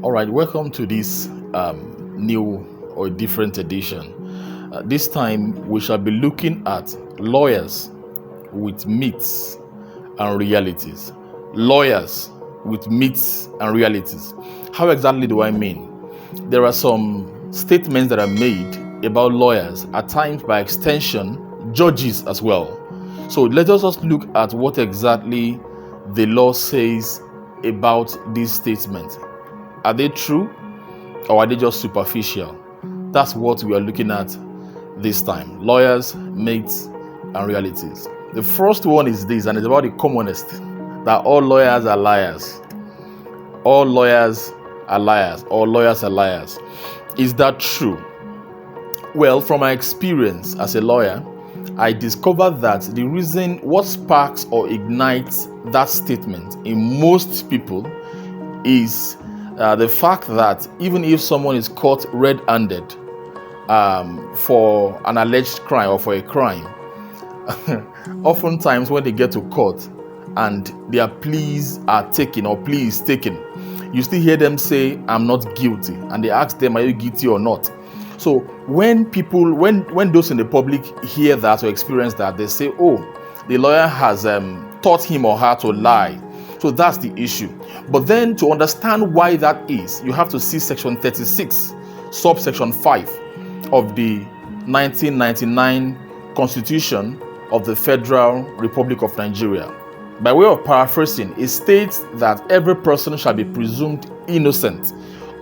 All right, welcome to this new or different edition. This time we shall be looking at lawyers with myths and realities. Lawyers with myths and realities. How exactly do I mean? There are some statements that are made about lawyers, at times by extension, judges as well. So let us just look at what exactly the law says about these statements. Are they true or are they just superficial? That's what we are looking at this time. Lawyers, myths, and realities. The first one is this, and it's about the commonest, that all lawyers are liars. All lawyers are liars. All lawyers are liars. Is that true? Well, from my experience as a lawyer, I discovered that the reason what sparks or ignites that statement in most people is the fact that even if someone is caught red-handed for an alleged crime or for a crime, oftentimes when they get to court and their pleas are taken or plea is taken, you still hear them say, "I'm not guilty," and they ask them, "Are you guilty or not?" So when those in the public hear that or experience that, they say, "Oh, the lawyer has taught him or her to lie." So that's the issue. But then to understand why that is, you have to see section 36, subsection 5 of the 1999 Constitution of the Federal Republic of Nigeria. By way of paraphrasing, it states that every person shall be presumed innocent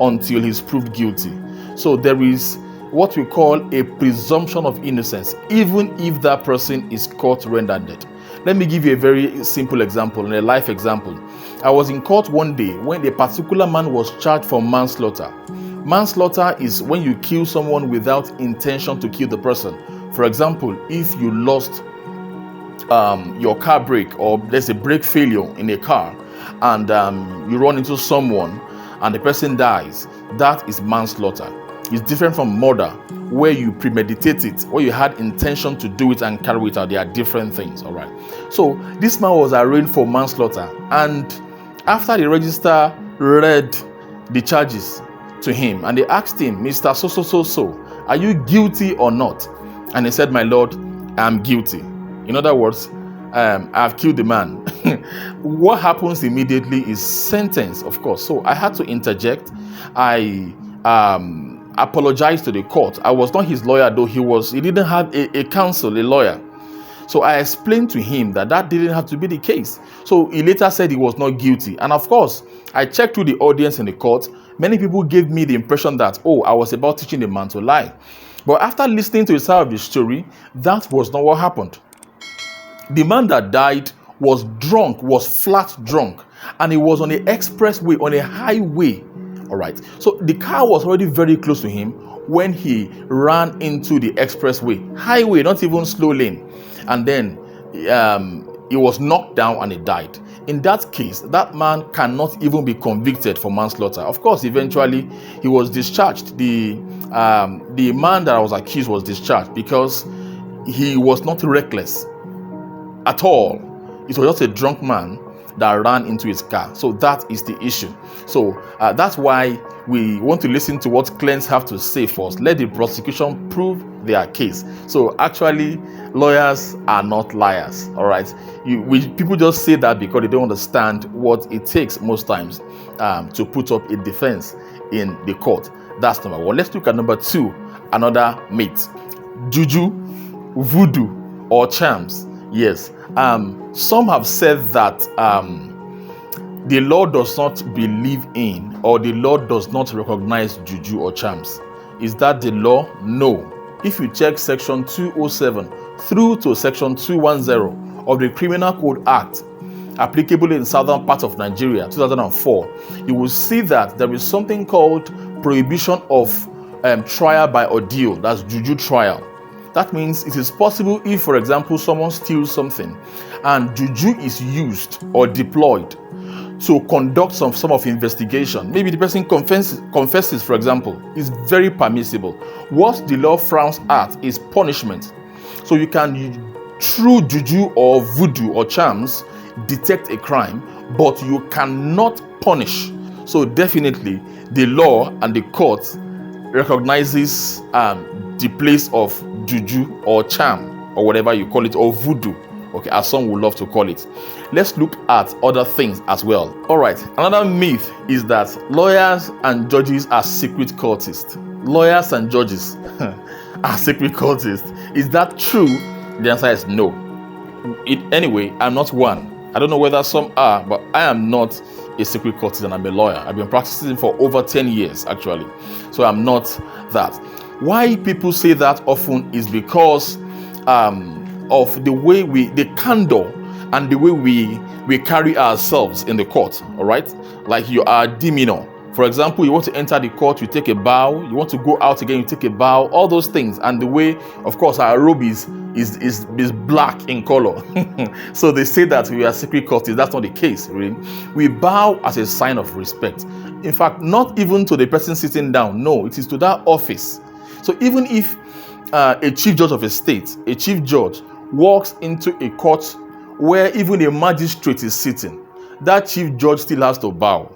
until he is proved guilty. So there is what we call a presumption of innocence, even if that person is caught red-handed. Let me give you a very simple example, a life example. I was in court one day when a particular man was charged for manslaughter. Manslaughter is when you kill someone without intention to kill the person. For example, if you lost your car brake, or there's a brake failure in a car, and you run into someone and the person dies, that is manslaughter. It's different from murder, where you premeditate it, where you had intention to do it and carry it out. They are different things. All right. So this man was arraigned for manslaughter, and after the registrar read the charges to him, and they asked him, "Mr. So, are you guilty or not?" And he said, "My lord, I'm guilty." In other words, I've killed the man. What happens immediately is sentence, of course. So I had to interject. I apologized to the court. I was not his lawyer, though he didn't have a counsel, a lawyer. So I explained to him that didn't have to be the case. So he later said he was not guilty. And of course, I checked through the audience in the court. Many people gave me the impression that, I was about teaching the man to lie. But after listening to his side of the story, that was not what happened. The man that died was drunk, was flat drunk, and he was on the expressway, on a highway. All right. So the car was already very close to him when he ran into the expressway, highway, not even slow lane. And then he was knocked down and he died. In that case, that man cannot even be convicted for manslaughter. Of course, eventually he was discharged. The man that was accused was discharged because he was not reckless at all. It was just a drunk man that ran into his car. So that is the issue. So that's why we want to listen to what clients have to say first. Let the prosecution prove their case. So actually, lawyers are not liars. All right. People just say that because they don't understand what it takes most times to put up a defense in the court. That's number one. Let's look at number two, another myth. Juju, voodoo, or charms. Yes. Some have said that the law does not believe in, or the law does not recognize juju or charms. Is that the law? No. If you check section 207 through to section 210 of the Criminal Code Act, applicable in southern part of Nigeria, 2004, you will see that there is something called prohibition of trial by ordeal. That's juju trial. That means it is possible if, for example, someone steals something and juju is used or deployed to conduct some of investigation. Maybe the person confesses, for example, is very permissible. What the law frowns at is punishment. So you can, through juju or voodoo or charms, detect a crime, but you cannot punish. So definitely, the law and the court recognizes the place of juju or charm or whatever you call it, or voodoo, okay, as some would love to call it. Let's look at other things as well. All right, another myth is that lawyers and judges are secret cultists. Lawyers and judges are secret cultists. Is that true? The answer is no. Anyway, I'm not one. I don't know whether some are, but I am not a secret cultist and I'm a lawyer. I've been practicing for over 10 years actually. So I'm not that. Why people say that often is because of the way the candor and the way we carry ourselves in the court. All right, like you are demeanor. For example, you want to enter the court, you take a bow. You want to go out again, you take a bow. All those things, and the way, of course, our robe is black in color. So they say that we are secret cultists. That's not the case, really. We bow as a sign of respect. In fact, not even to the person sitting down. No, it is to that office. So even if a chief judge of a state, a chief judge, walks into a court where even a magistrate is sitting, that chief judge still has to bow.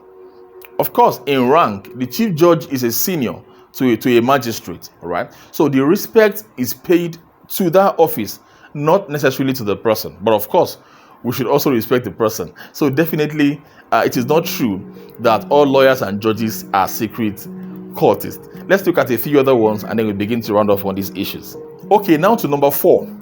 Of course, in rank, the chief judge is a senior to a magistrate, all right? So the respect is paid to that office, not necessarily to the person. But of course, we should also respect the person. So definitely, it is not true that all lawyers and judges are secret cultists. Let's look at a few other ones and then we begin to round off on these issues. Okay, now to number 4.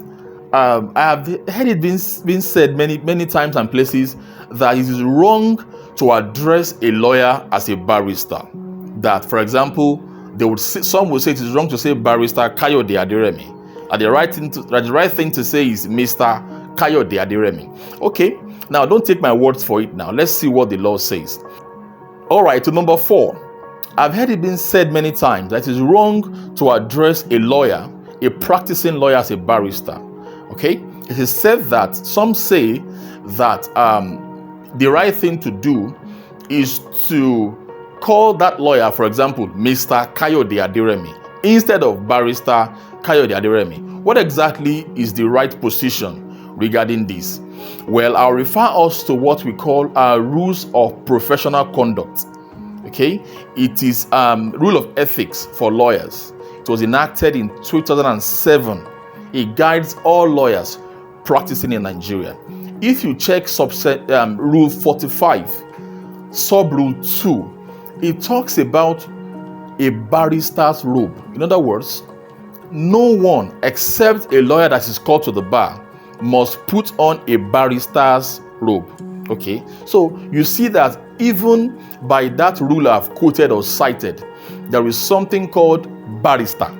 I have heard it being said many times and places that it is wrong to address a lawyer as a barrister. That, for example, some would say it is wrong to say barrister Kayode Aderemi. And the right thing to say is Mr. Kayode Aderemi. Okay, now don't take my words for it now. Let's see what the law says. All right, to number 4. I've heard it being said many times that it is wrong to address a lawyer, a practicing lawyer, as a barrister. Okay, it is said that some say that the right thing to do is to call that lawyer, for example, Mr. Kayode Aderemi, instead of barrister Kayode Aderemi. What exactly is the right position regarding this? Well, I'll refer us to what we call our rules of professional conduct. Okay, it is rule of ethics for lawyers. It was enacted in 2007. It guides all lawyers practicing in Nigeria. If you check rule 45, sub rule 2, it talks about a barrister's robe. In other words, no one except a lawyer that is called to the bar must put on a barrister's robe. Okay, so you see that even by that rule I've quoted or cited, there is something called barrister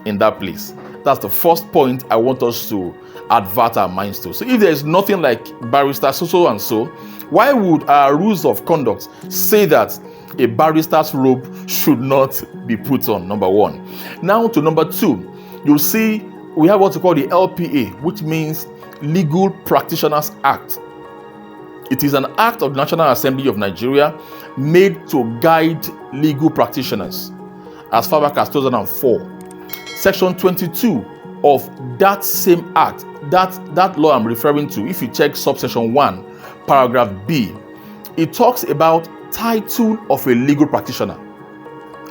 in that place. That's the first point I want us to advert our minds to. So if there is nothing like barrister so and so, why would our rules of conduct say that a barrister's robe should not be put on? Number 1. Now to number 2, you'll see we have what we call the LPA, which means Legal Practitioners Act. It is an act of the National Assembly of Nigeria made to guide legal practitioners as far back as 2004. Section 22 of that same act, that law I'm referring to, if you check subsection 1, paragraph B, it talks about title of a legal practitioner.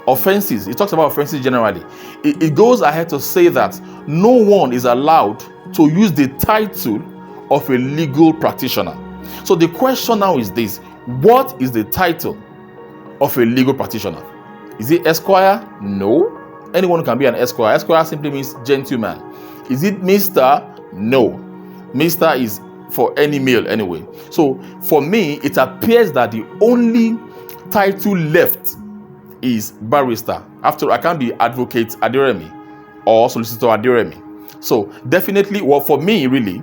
Offenses, it talks about offenses generally. It goes ahead to say that no one is allowed to use the title of a legal practitioner. So the question now is this: what is the title of a legal practitioner? Is it Esquire? No. Anyone can be an Esquire. Esquire simply means gentleman. Is it Mr.? No. Mr. is for any male anyway. So for me, it appears that the only title left is barrister. After all, I can't be advocate Aderemi or solicitor Aderemi. So definitely, well, for me, really,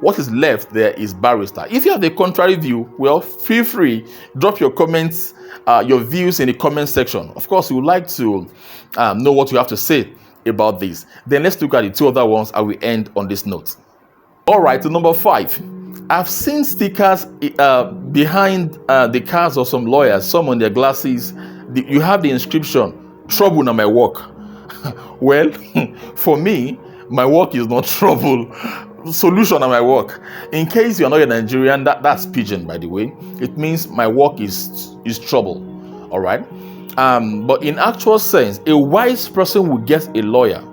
what is left there is barrister. If you have the contrary view, well, feel free, drop your comments, your views in the comment section. Of course, we would like to know what you have to say about this. Then let's look at the 2 other ones and we end on this note. All right, to number 5. I've seen stickers behind the cars of some lawyers, some on their glasses. You have the inscription, "Trouble na my work." Well, for me, my work is not trouble. Solution na my work. In case you're not a Nigerian, that's pidgin, by the way. It means my work is trouble. All right. But in actual sense, a wise person will get a lawyer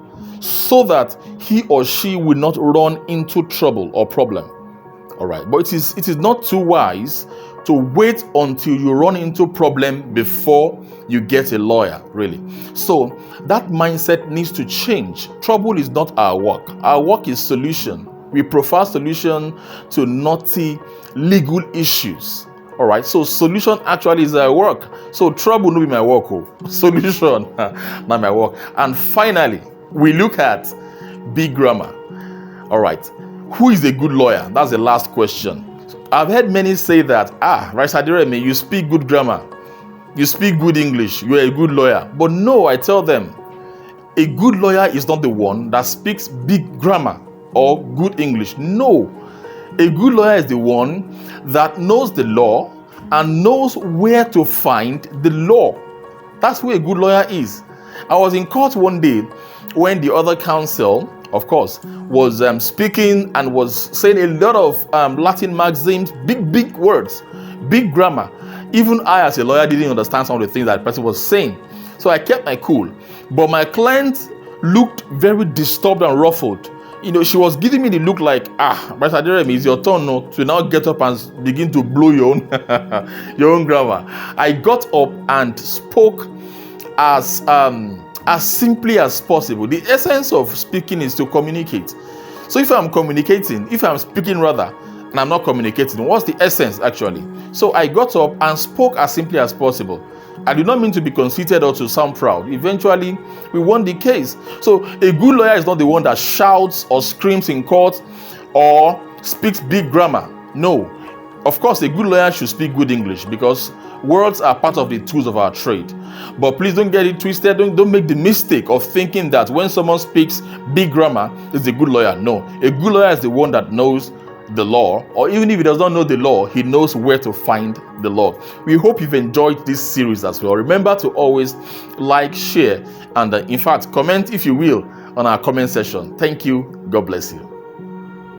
so that he or she will not run into trouble or problem. All right. But it is not too wise to wait until you run into problem before you get a lawyer, really. So that mindset needs to change. Trouble is not our work. Our work is solution. We prefer solution to knotty legal issues. All right, so solution actually is our work. So trouble no be my work, solution not my work. And finally, we look at big grammar. All right, who is a good lawyer? That's the last question. I've heard many say that, right, Aderemi, you speak good grammar, you speak good English, you're a good lawyer. But no, I tell them, a good lawyer is not the one that speaks big grammar or good English. No, a good lawyer is the one that knows the law and knows where to find the law. That's who a good lawyer is. I was in court one day when the other counsel, of course, was speaking and was saying a lot of Latin maxims, big words, big grammar. Even I, as a lawyer, didn't understand some of the things that the person was saying. So I kept my cool. But my client looked very disturbed and ruffled. She was giving me the look like, but Aderemi, it's your turn now to now get up and begin to blow your own grammar. I got up and spoke as simply as possible. The essence of speaking is to communicate. So if I'm speaking rather, and I'm not communicating, what's the essence actually? So I got up and spoke as simply as possible. I do not mean to be conceited or to sound proud. Eventually, we won the case. So a good lawyer is not the one that shouts or screams in court or speaks big grammar. No. Of course, a good lawyer should speak good English because words are part of the tools of our trade. But please don't get it twisted. Don't make the mistake of thinking that when someone speaks big grammar, is a good lawyer. No. A good lawyer is the one that knows the law, or even if he does not know the law, he knows where to find the law. We hope you've enjoyed this series as well. Remember to always like, share, and in fact, comment if you will on our comment section. Thank you. God bless you.